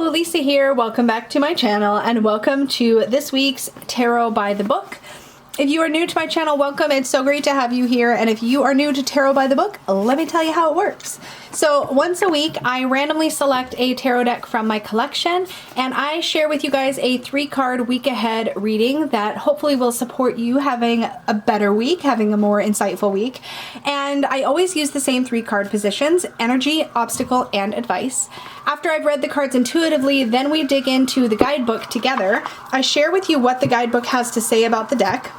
Hello, Lisa here. Welcome back to my channel and welcome to this week's Tarot by the Book. If you are new to my channel, welcome. It's so great to have you here. And if you are new to Tarot by the Book, let me tell you how it works. So once a week, I randomly select a tarot deck from my collection and I share with you guys a 3-card week ahead reading that hopefully will support you having a better week, having a more insightful week. And I always use the same 3-card positions: energy, obstacle, and advice. After I've read the cards intuitively, then we dig into the guidebook together. I share with you what the guidebook has to say about the deck.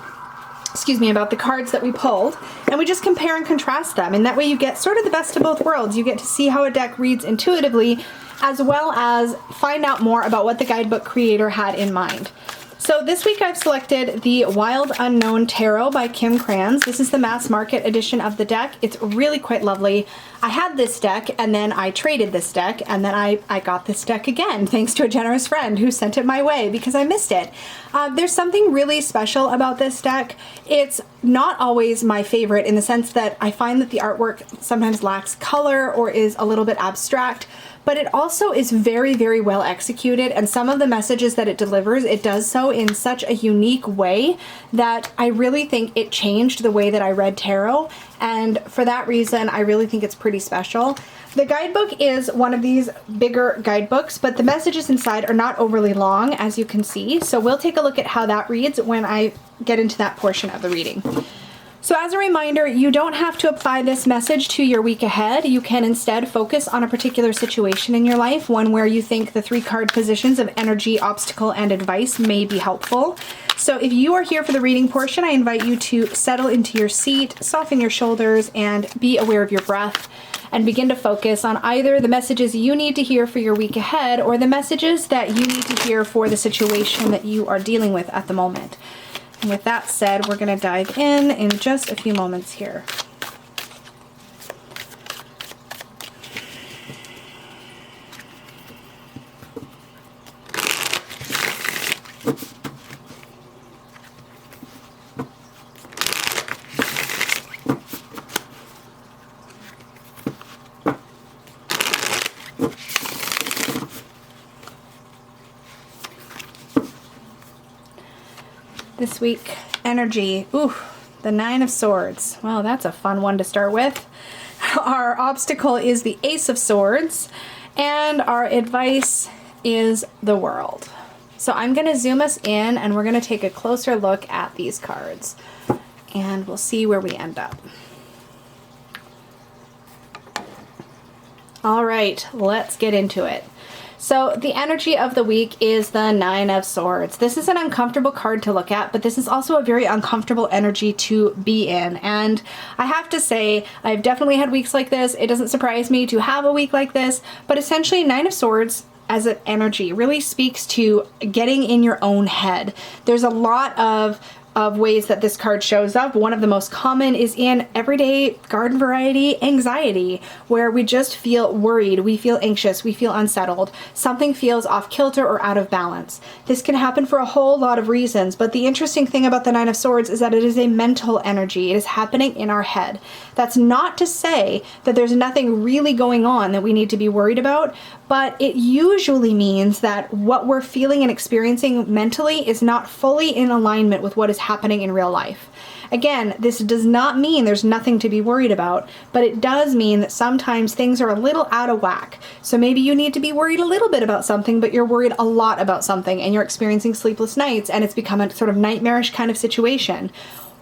About the cards that we pulled, and we just compare and contrast them, and that way you get sort of the best of both worlds. You get to see how a deck reads intuitively, as well as find out more about what the guidebook creator had in mind. So this week I've selected the Wild Unknown Tarot by Kim Krans. This is the mass market edition of the deck. It's really quite lovely. I had this deck and then I traded this deck and then I got this deck again thanks to a generous friend who sent it my way because I missed it. There's something really special about this deck. It's not always my favorite in the sense that I find that the artwork sometimes lacks color or is a little bit abstract, but it also is very, very well executed, and some of the messages that it delivers, it does so in such a unique way that I really think it changed the way that I read tarot, and for that reason, I really think it's pretty special. The guidebook is one of these bigger guidebooks, but the messages inside are not overly long, as you can see, so we'll take a look at how that reads when I get into that portion of the reading. So as a reminder, you don't have to apply this message to your week ahead. You can instead focus on a particular situation in your life, one where you think the 3-card positions of energy, obstacle, and advice may be helpful. So if you are here for the reading portion, I invite you to settle into your seat, soften your shoulders, and be aware of your breath, and begin to focus on either the messages you need to hear for your week ahead or the messages that you need to hear for the situation that you are dealing with at the moment. And with that said, we're going to dive in just a few moments here. This week, energy. Ooh, the 9 of Swords. Well, that's a fun one to start with. Our obstacle is the Ace of Swords, and our advice is the World. So I'm going to zoom us in, and we're going to take a closer look at these cards, and we'll see where we end up. All right, let's get into it. So the energy of the week is the 9 of Swords. This is an uncomfortable card to look at, but this is also a very uncomfortable energy to be in. And I have to say, I've definitely had weeks like this. It doesn't surprise me to have a week like this, but essentially 9 of Swords as an energy really speaks to getting in your own head. There's a lot of ways that this card shows up. One of the most common is in everyday garden variety anxiety, where we just feel worried, we feel anxious, we feel unsettled. Something feels off kilter or out of balance. This can happen for a whole lot of reasons, but the interesting thing about the 9 of Swords is that it is a mental energy. It is happening in our head. That's not to say that there's nothing really going on that we need to be worried about, but it usually means that what we're feeling and experiencing mentally is not fully in alignment with what is happening in real life. Again, this does not mean there's nothing to be worried about, but it does mean that sometimes things are a little out of whack. So maybe you need to be worried a little bit about something, but you're worried a lot about something and you're experiencing sleepless nights and it's become a sort of nightmarish kind of situation.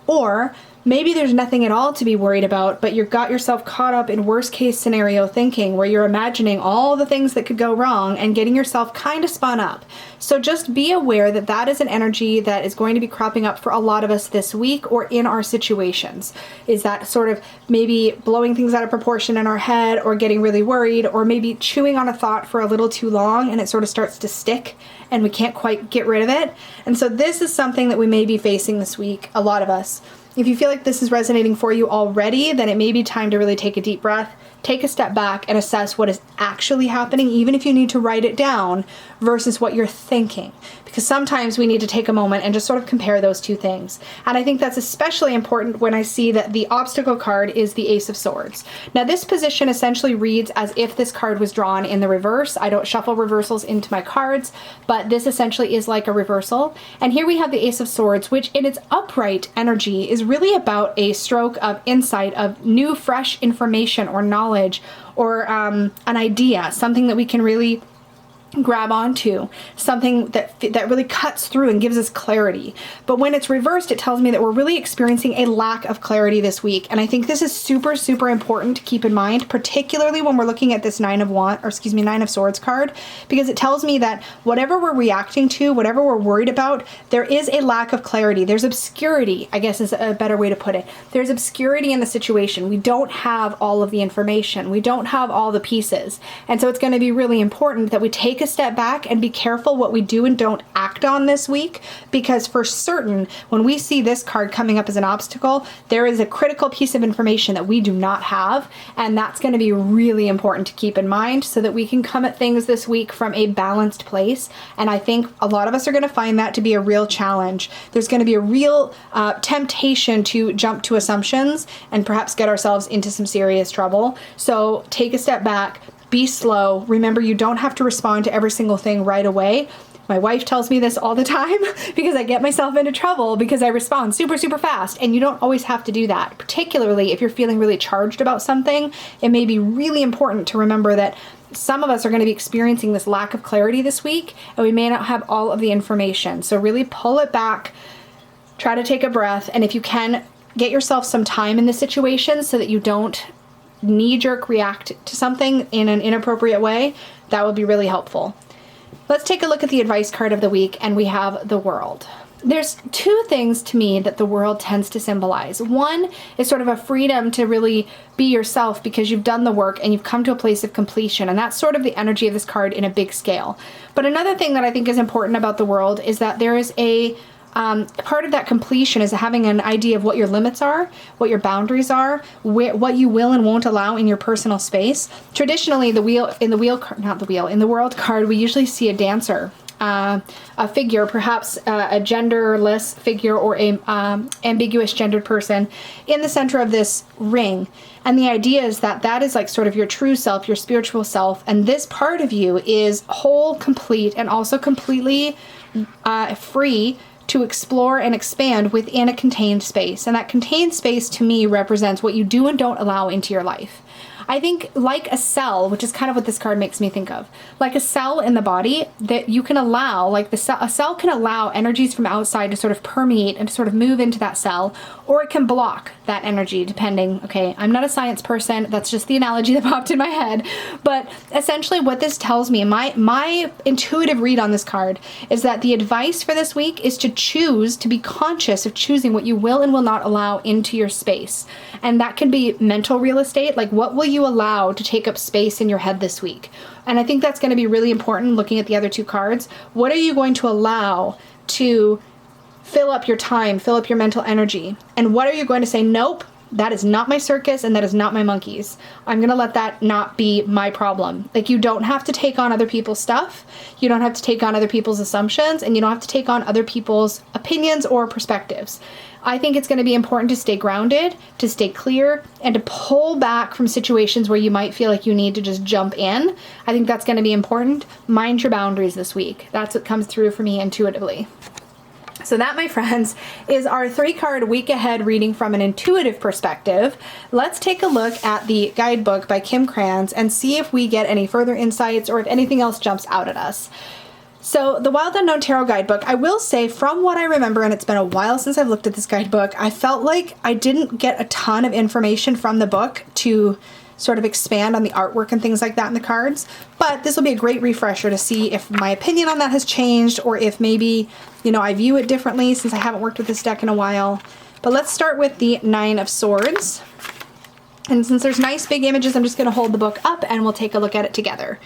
Or maybe there's nothing at all to be worried about, but you've got yourself caught up in worst case scenario thinking where you're imagining all the things that could go wrong and getting yourself kind of spun up. So just be aware that that is an energy that is going to be cropping up for a lot of us this week or in our situations. Is that sort of maybe blowing things out of proportion in our head or getting really worried or maybe chewing on a thought for a little too long and it sort of starts to stick and we can't quite get rid of it. And so this is something that we may be facing this week, a lot of us. If you feel like this is resonating for you already, then it may be time to really take a deep breath, take a step back and assess what is actually happening, even if you need to write it down, versus what you're thinking. Because sometimes we need to take a moment and just sort of compare those two things. And I think that's especially important when I see that the obstacle card is the Ace of Swords. Now this position essentially reads as if this card was drawn in the reverse. I don't shuffle reversals into my cards, but this essentially is like a reversal. And here we have the Ace of Swords, which in its upright energy is really about a stroke of insight, of new, fresh information or knowledge, or an idea, something that we can really grab onto, something that really cuts through and gives us clarity. But when it's reversed, it tells me that we're really experiencing a lack of clarity this week. And I think this is super, super important to keep in mind, particularly when we're looking at this Nine of Swords card, because it tells me that whatever we're reacting to, whatever we're worried about, there is a lack of clarity. There's obscurity, I guess is a better way to put it. There's obscurity in the situation. We don't have all of the information. We don't have all the pieces. And so it's going to be really important that we take a step back and be careful what we do and don't act on this week, because for certain, when we see this card coming up as an obstacle, there is a critical piece of information that we do not have, and that's going to be really important to keep in mind so that we can come at things this week from a balanced place. And I think a lot of us are going to find that to be a real challenge. There's going to be a real temptation to jump to assumptions and perhaps get ourselves into some serious trouble. So take a step back. Be slow. Remember, you don't have to respond to every single thing right away. My wife tells me this all the time because I get myself into trouble because I respond super, super fast. And you don't always have to do that. Particularly if you're feeling really charged about something, it may be really important to remember that some of us are going to be experiencing this lack of clarity this week, and we may not have all of the information. So really pull it back, try to take a breath, and if you can, get yourself some time in this situation so that you don't knee-jerk react to something in an inappropriate way. That would be really helpful. Let's take a look at the advice card of the week, and we have the World. There's two things to me that the World tends to symbolize. One is sort of a freedom to really be yourself because you've done the work and you've come to a place of completion, and that's sort of the energy of this card in a big scale. But another thing that I think is important about the World is that there is a part of that completion is having an idea of what your limits are, what your boundaries are, what you will and won't allow in your personal space. Traditionally, in the World card, we usually see a dancer, a figure, perhaps a genderless figure or a ambiguous gendered person in the center of this ring. And the idea is that that is like sort of your true self, your spiritual self, and this part of you is whole, complete, and also completely free to explore and expand within a contained space. And that contained space to me represents what you do and don't allow into your life. I think like a cell, which is kind of what this card makes me think of, like a cell in the body that you can allow, like a cell can allow energies from outside to sort of permeate and to sort of move into that cell, or it can block that energy depending. Okay, I'm not a science person. That's just the analogy that popped in my head. But essentially what this tells me, my intuitive read on this card is that the advice for this week is to choose, to be conscious of choosing what you will and will not allow into your space. And that can be mental real estate, like what will you allow to take up space in your head this week? And I think that's going to be really important looking at the other two cards. What are you going to allow to fill up your time, fill up your mental energy? And what are you going to say, nope, that is not my circus and that is not my monkeys. I'm going to let that not be my problem. Like, you don't have to take on other people's stuff. You don't have to take on other people's assumptions, and you don't have to take on other people's opinions or perspectives. I think it's going to be important to stay grounded, to stay clear, and to pull back from situations where you might feel like you need to just jump in. I think that's going to be important. Mind your boundaries this week. That's what comes through for me intuitively. So that, my friends, is our 3-card week ahead reading from an intuitive perspective. Let's take a look at the guidebook by Kim Krans and see if we get any further insights or if anything else jumps out at us. So the Wild Unknown Tarot Guidebook, I will say from what I remember, and it's been a while since I've looked at this guidebook, I felt like I didn't get a ton of information from the book to sort of expand on the artwork and things like that in the cards. But this will be a great refresher to see if my opinion on that has changed, or if maybe, you know, I view it differently since I haven't worked with this deck in a while. But let's start with the 9 of Swords. And since there's nice big images, I'm just going to hold the book up and we'll take a look at it together.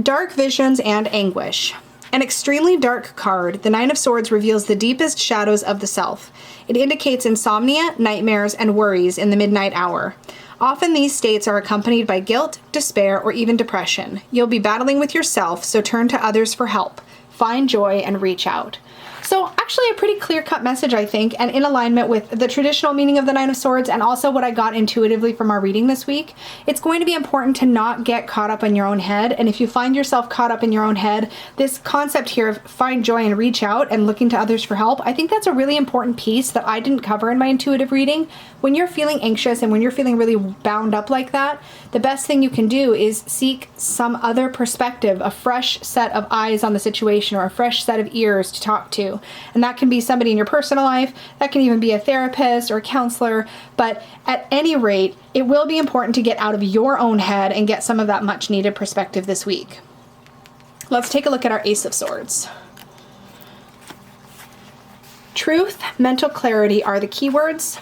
Dark visions and anguish. An extremely dark card, the 9 of Swords reveals the deepest shadows of the self. It indicates insomnia, nightmares, and worries in the midnight hour. Often these states are accompanied by guilt, despair, or even depression. You'll be battling with yourself, so turn to others for help. Find joy and reach out. So actually a pretty clear-cut message, I think, and in alignment with the traditional meaning of the Nine of Swords and also what I got intuitively from our reading this week. It's going to be important to not get caught up in your own head. And if you find yourself caught up in your own head, this concept here of find joy and reach out and looking to others for help, I think that's a really important piece that I didn't cover in my intuitive reading. When you're feeling anxious and when you're feeling really bound up like that, the best thing you can do is seek some other perspective, a fresh set of eyes on the situation or a fresh set of ears to talk to. And that can be somebody in your personal life, that can even be a therapist or a counselor, but at any rate, it will be important to get out of your own head and get some of that much needed perspective this week. Let's take a look at our Ace of Swords. Truth, mental clarity are the keywords.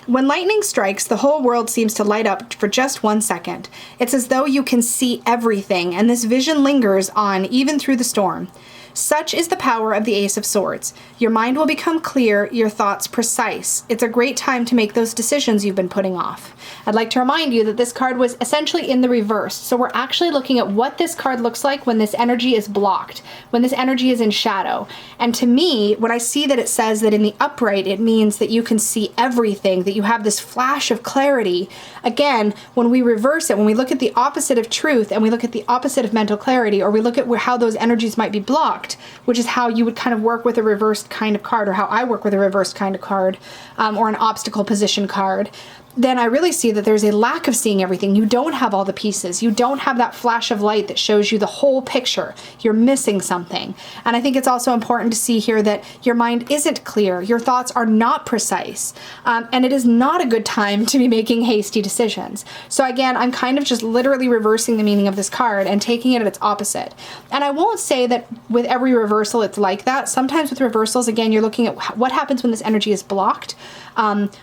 When lightning strikes, the whole world seems to light up for just 1 second. It's as though you can see everything, and this vision lingers on even through the storm. Such is the power of the Ace of Swords. Your mind will become clear, your thoughts precise. It's a great time to make those decisions you've been putting off. I'd like to remind you that this card was essentially in the reverse, so we're actually looking at what this card looks like when this energy is blocked, when this energy is in shadow. And to me, when I see that it says that in the upright, it means that you can see everything, that you have this flash of clarity. Again, when we reverse it, when we look at the opposite of truth and we look at the opposite of mental clarity, or we look at how those energies might be blocked, which is how you would kind of work with a reversed kind of card, or how I work with a reversed kind of card, or an obstacle position card, then I really see that there's a lack of seeing everything. You don't have all the pieces. You don't have that flash of light that shows you the whole picture. You're missing something. And I think it's also important to see here that your mind isn't clear. Your thoughts are not precise. And it is not a good time to be making hasty decisions. So again, I'm kind of just literally reversing the meaning of this card and taking it at its opposite. And I won't say that with every reversal it's like that. Sometimes with reversals, again, you're looking at what happens when this energy is blocked.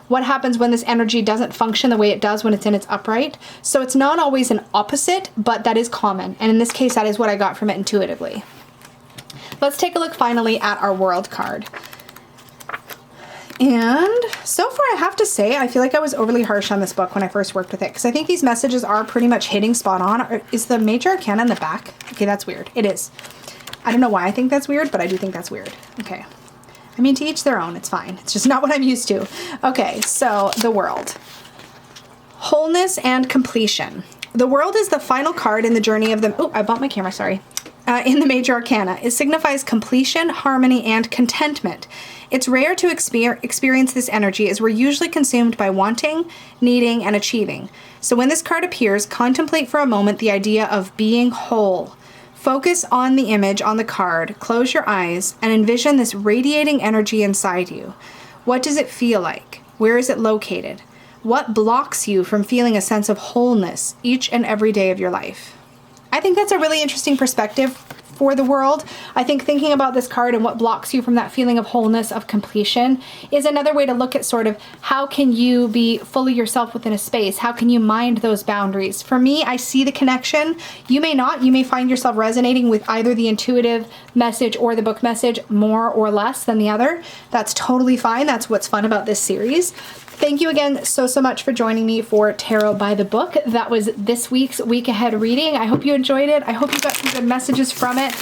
What happens when this energy doesn't function the way it does when it's in its upright. So it's not always an opposite, but that is common. And in this case, that is what I got from it intuitively. Let's take a look finally at our World card. And so far, I have to say, I feel like I was overly harsh on this book when I first worked with it, because I think these messages are pretty much hitting spot on. Is the Major Arcana in the back? Okay, that's weird. It is. I don't know why I think that's weird, but I do think that's weird. Okay. I mean, to each their own, it's fine. It's just not what I'm used to. Okay, so the World. Wholeness and completion. The World is the final card in the journey of the... Oh, I bumped my camera, sorry. In the Major Arcana. It signifies completion, harmony, and contentment. It's rare to experience this energy as we're usually consumed by wanting, needing, and achieving. So when this card appears, contemplate for a moment the idea of being whole. Focus on the image on the card, close your eyes, and envision this radiating energy inside you. What does it feel like? Where is it located? What blocks you from feeling a sense of wholeness each and every day of your life? I think that's a really interesting perspective for the World. I think thinking about this card and what blocks you from that feeling of wholeness, of completion, is another way to look at sort of how can you be fully yourself within a space? How can you mind those boundaries? For me, I see the connection. You may not. You may find yourself resonating with either the intuitive message or the book message more or less than the other. That's totally fine. That's what's fun about this series. Thank you again so much for joining me for Tarot by the Book. That was this week's week ahead reading. I hope you enjoyed it. I hope you got some good messages from it.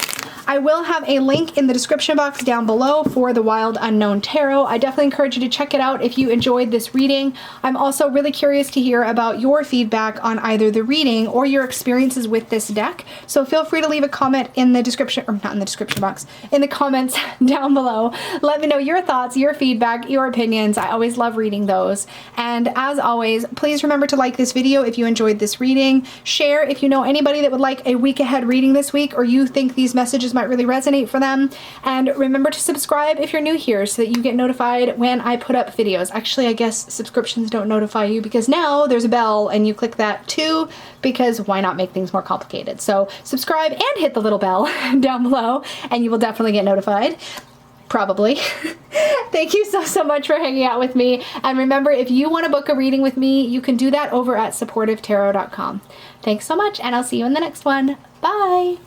I will have a link in the description box down below for the Wild Unknown Tarot. I definitely encourage you to check it out if you enjoyed this reading. I'm also really curious to hear about your feedback on either the reading or your experiences with this deck. So feel free to leave a comment in the description, or not in the description box, in the comments down below. Let me know your thoughts, your feedback, your opinions. I always love reading those. And as always, please remember to like this video if you enjoyed this reading. Share if you know anybody that would like a week ahead reading this week, or you think these messages might really resonate for them. And remember to subscribe if you're new here so that you get notified when I put up videos. Actually, I guess subscriptions don't notify you because now there's a bell and you click that too, because why not make things more complicated? So subscribe and hit the little bell down below and you will definitely get notified. Probably. Thank you so much for hanging out with me. And remember, if you want to book a reading with me, you can do that over at supportivetarot.com. Thanks so much, and I'll see you in the next one. Bye!